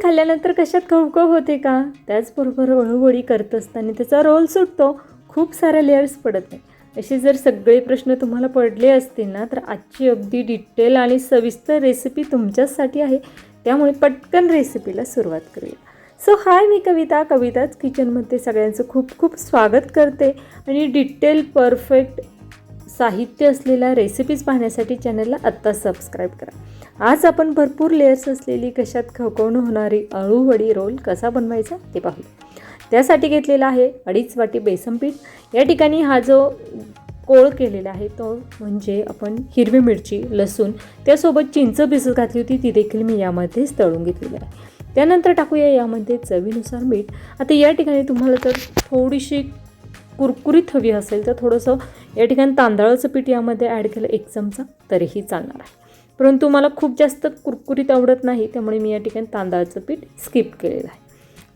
खाल्ल्यानंतर कशात खवखव होते का? त्याचबरोबर अळूवडी करत असताना त्याचा रोल सुटतो, खूप साऱ्या लेयर्स पडत नाही. असे जर सगळे प्रश्न तुम्हाला पडले असतील ना, तर आजची अगदी डिटेल आणि सविस्तर रेसिपी तुमच्यासाठी आहे. त्यामुळे पटकन रेसिपीला सुरुवात करूया. सो हाय, मी कविताच किचनमध्ये सगळ्यांचं खूप खूप स्वागत करते. आणि डिटेल परफेक्ट साहित्य असलेल्या रेसिपीज पाहण्यासाठी चॅनलला आत्ता सबस्क्राईब करा. आज आपण भरपूर लेयर्स असलेली कशात खवखव होणारी अळूवडी रोल कसा बनवायचा ते पाहू. त्यासाठी घेतलेला आहे 2.5 वाटी बेसन पीठ. या ठिकाणी हा जो कोळ केलेला आहे तो म्हणजे आपण हिरवी मिरची, लसूण, त्यासोबत चिंच भिजत घातली होती, ती देखील मी यामध्येच तळून घेतलेली आहे. त्यानंतर टाकूया यामध्ये चवीनुसार मीठ. आता या ठिकाणी तुम्हाला जर थोडीशी कुरकुरीत हवी असेल तर थोडंसं या ठिकाणी तांदळाचं पीठ यामध्ये ॲड केलं 1 चमचा तरीही चालणार आहे. परंतु मला खूप जास्त कुरकुरीत आवडत नाही, त्यामुळे मी या ठिकाणी तांदळाचं पीठ स्किप केलेलं आहे.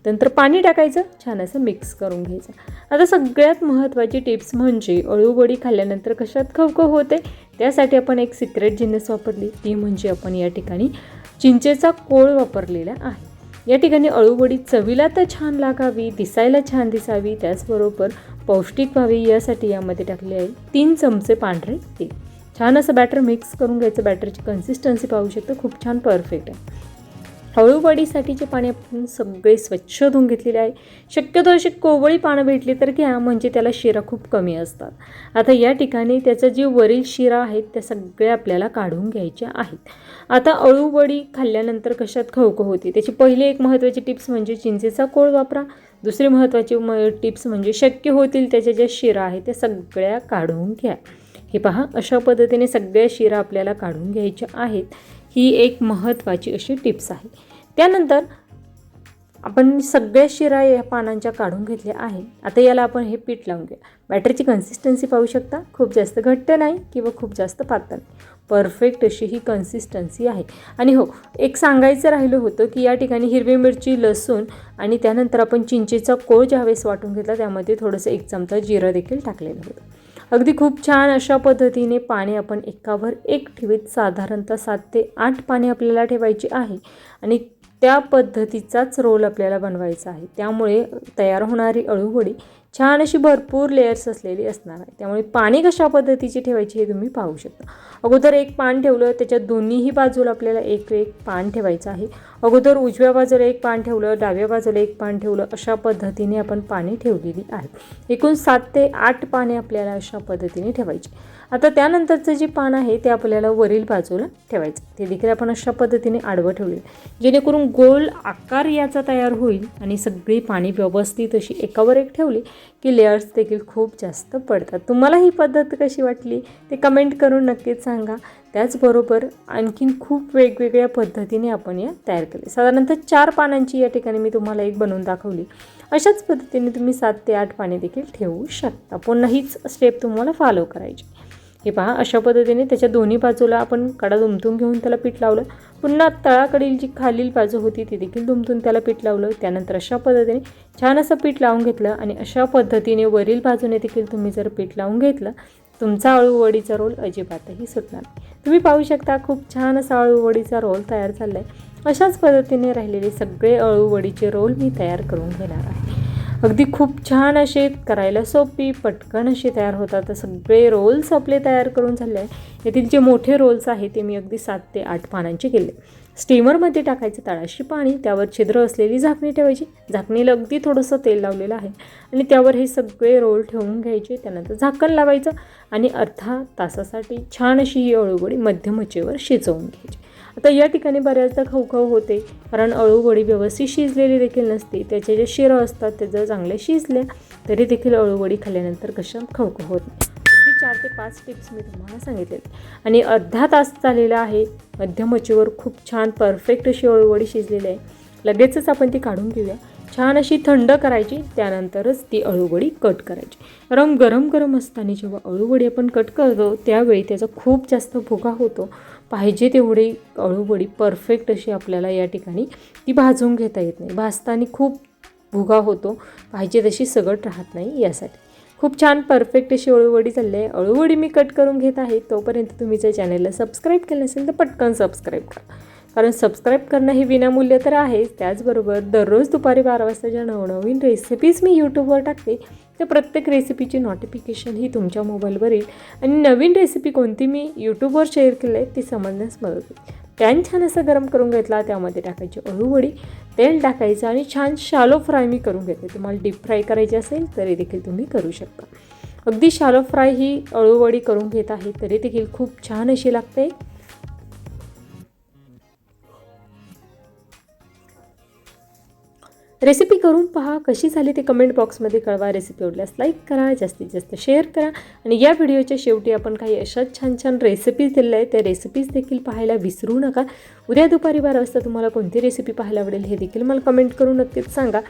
नंतर पाणी टाकायचं, छान असं मिक्स करून घ्यायचं. आता सगळ्यात महत्त्वाची टिप्स म्हणजे अळूवडी खाल्ल्यानंतर कशात खवखव होते, त्यासाठी आपण एक सिक्रेट जिन्नस वापरली, ती म्हणजे आपण या ठिकाणी चिंचेचा कोळ वापरलेला आहे. या ठिकाणी अळूवडी चवीला तर छान लागावी, दिसायला छान दिसावी, त्याचबरोबर पौष्टिक व्हावी यासाठी यामध्ये टाकले आहे 3 चमचे पांढरे तेल. छान असं बॅटर मिक्स करून घ्यायचं. बॅटरची कन्सिस्टन्सी पाहू शकता, खूप छान परफेक्ट आहे. अळूवडीसाठीचे पाणी आपण सगळे स्वच्छ धुवून घेतलेले आहे. शक्यतो अशी कोवळी पानं भेटली तर घ्या, म्हणजे त्याला शिरा खूप कमी असतात. आता या ठिकाणी त्याचं जे वरील शिरा आहेत त्या सगळ्या आपल्याला काढून घ्यायच्या आहेत. आता अळूवडी खाल्ल्यानंतर कशात खवखव होते, त्याची पहिली एक महत्त्वाची टिप्स म्हणजे चिंचेचा कोळ वापरा. दुसरी महत्त्वाची टिप्स म्हणजे शक्य होतील त्याच्या ज्या शिरा आहेत त्या सगळ्या काढून घ्या. हे पहा, अशा पद्धतीने सगळ्या शिरा आपल्याला काढून घ्यायच्या आहेत. ही एक महत्त्वाची अशी टिप्स आहे. त्यानंतर आपण सगळ्या शिरा या पानांच्या काढून घेतल्या आहे. आता याला आपण हे पीठ लावून घ्या. बॅटरची कन्सिस्टन्सी पाहू शकता, खूप जास्त घट्ट नाही किंवा खूप जास्त पातळ नाही, परफेक्ट अशी ही कन्सिस्टन्सी आहे. आणि हो, एक सांगायचं राहिलं होतं की या ठिकाणी हिरवी मिरची, लसूण आणि त्यानंतर आपण चिंचेचा कोळ ज्यावेळेस वाटून घेतला त्यामध्ये थोडंसं 1 चमचा जिरं देखील टाकलेलं होतं. अगदी खूप छान अशा पद्धतीने पाणी आपण एकावर एक ठेवीत साधारणतः 7 ते 8 पाणी आपल्याला ठेवायची आहे. आणि त्या पद्धतीचाच रोल आपल्याला बनवायचा आहे. त्यामुळे तयार होणारी अळूवडी छान अशी भरपूर लेयर्स असलेली असणार आहे. त्यामुळे पाणी कशा पद्धतीची ठेवायची हे तुम्ही पाहू शकता. अगोदर एक पान ठेवलं, त्याच्या दोन्हीही बाजूला आपल्याला एक पान ठेवायचं आहे. अगोदर उजव्या बाजूला एक पान ठेवलं, डाव्या बाजूला एक पान ठेवलं, अशा पद्धतीने आपण पाणी ठेवलेली आहेत. एकूण 7 ते 8 पाने आपल्याला अशा पद्धतीने ठेवायची. आता त्यानंतरचं जे पान आहे ते आपल्याला वरील बाजूला ठेवायचं. ते देखील आपण अशा पद्धतीने आडवं ठेवले, जेणेकरून गोल आकार याचा तयार होईल. आणि सगळी पाणी व्यवस्थित अशी एकावर एक ठेवली की लेयर्स देखील खूप जास्त पडतात. तुम्हाला ही पद्धत कशी वाटली ते कमेंट करून नक्कीच सांगा. त्याचबरोबर आणखीन खूप वेगवेगळ्या पद्धतीने आपण या तयार केले. साधारणतः 4 पानांची या ठिकाणी मी तुम्हाला एक बनवून दाखवली. अशाच पद्धतीने तुम्ही 7 ते 8 पाने देखील ठेवू शकता. पुन्हा हीच स्टेप तुम्हाला फॉलो करायची. हे पहा, अशा पद्धतीने त्याच्या दोन्ही बाजूला आपण कडा दुमटून घेऊन त्याला पीठ लावलं. पुन्हा तळाकडील जी खालील बाजू होती ती देखील दुमटून त्याला पीठ लावलं. त्यानंतर अशा पद्धतीने छान असं पीठ लावून घेतलं. आणि अशा पद्धतीने वरील बाजूने देखील तुम्ही जर पीठ लावून घेतलं, तुमचा अळूवडीचा रोल अजिबातही सुटणार नाही. तुम्ही पाहू शकता, खूप छान असा अळूवडीचा रोल तयार झाला आहे. अशाच पद्धतीने राहिलेले सगळे अळूवडीचे रोल मी तयार करून घेणार आहे. अगदी खूप छान असे, करायला सोपी, पटकन असे तयार होतात. तर सगळे रोल्स आपले तयार करून झाले आहे. यातील जे मोठे रोल्स आहे ते मी अगदी 7 ते 8 पानांचे केले. स्टीमरमध्ये टाकायचं तळाशी पाणी, त्यावर छिद्र असलेली झाकणी ठेवायची. झाकणीला अगदी थोडंसं तेल लावलेलं आहे आणि त्यावर हे सगळे रोल ठेवून घ्यायचे. त्यानंतर झाकण लावायचं आणि अर्धा तासासाठी छान अशी ही अळूवडी मध्यम आचेवर शिजवून घ्यायची. आता या ठिकाणी बऱ्याचदा खवखव होते, कारण अळूवडी व्यवस्थित शिजलेली देखील नसते. त्याचे जे शिरं असतात ते जर चांगले शिजले तरी देखील अळूवडी खाल्ल्यानंतर कशा खवखव होत नाही. अगदी 4 ते 5 टिप्स मी तुम्हाला सांगितलेले. आणि अर्धा तास झालेला आहे, मध्यम आचेवर खूप छान परफेक्ट अशी अळूवडी शिजलेली आहे. लगेचच आपण ती काढून घेऊया. छान अशी थंड करायची, त्यानंतरच ती अळूवडी कट करायची. कारण गरम असताना जेव्हा अळूवडी आपण कट करतो त्यावेळी त्याचा खूप जास्त भुगा होतो. पाहिजे तेवढी अळूवडी परफेक्ट अशी आपल्याला या ठिकाणी ती भाजून घेता येत नाही. भाजताना खूप भुगा होतो, पाहिजे तशी सगट राहत नाही. यासाठी खूप छान परफेक्ट अशी अळूवडी झाली आहे. अळूवडी मी कट करून घेत आहे. तोपर्यंत तुम्ही जर चॅनलला सबस्क्राईब केलं असेल तर पटकन सबस्क्राईब करा. कारण सबस्क्राईब करणं हे विनामूल्य तर आहेच, त्याचबरोबर दररोज दुपारी 12 वाजता ज्या नवनवीन रेसिपीज मी यूट्यूबवर टाकते त्या प्रत्येक रेसिपीची नोटिफिकेशन ही तुमच्या मोबाईलवर येईल आणि नवीन रेसिपी कोणती मी यूट्यूबवर शेअर केली आहे ती समजण्यास मदत होईल. पॅन छान असं गरम करून घेतला, त्यामध्ये टाकायची अळूवडी, तेल टाकायचं आणि छान शालो फ्राय मी करून घेते. तुम्हाला डीप फ्राय करायची असेल तरी देखील तुम्ही करू शकता. अगदी शालो फ्राय ही अळूवडी करून घेत आहे तरी देखील खूप छान अशी लागते. रेसिपी करून पहा, कशी झाली ते कमेंट बॉक्समध्ये कळवा. रेसिपी आवडल्यास लाईक करा, जास्तीत जास्त शेअर करा आणि या व्हिडिओच्या शेवटी आपण काही अशाच छान छान रेसिपीज दिल्या आहेत, त्या रेसिपीज देखील पाहायला विसरू नका. उद्या दुपारी 12 वाजता तुम्हाला कोणती रेसिपी पाहायला आवडेल हे देखील मला कमेंट करून नक्कीच सांगा.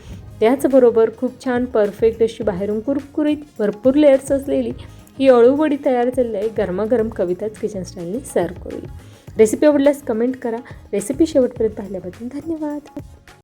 त्याचबरोबर खूप छान परफेक्ट अशी बाहेरून कुरकुरीत भरपूर लेअर्स असलेली ही अळूवडी तयार झालेली आहे. गरमागरम कविताच किचन स्टाईलने सर्व करूया. रेसिपी आवडल्यास कमेंट करा. रेसिपी शेवटपर्यंत पाहिल्याबद्दल धन्यवाद.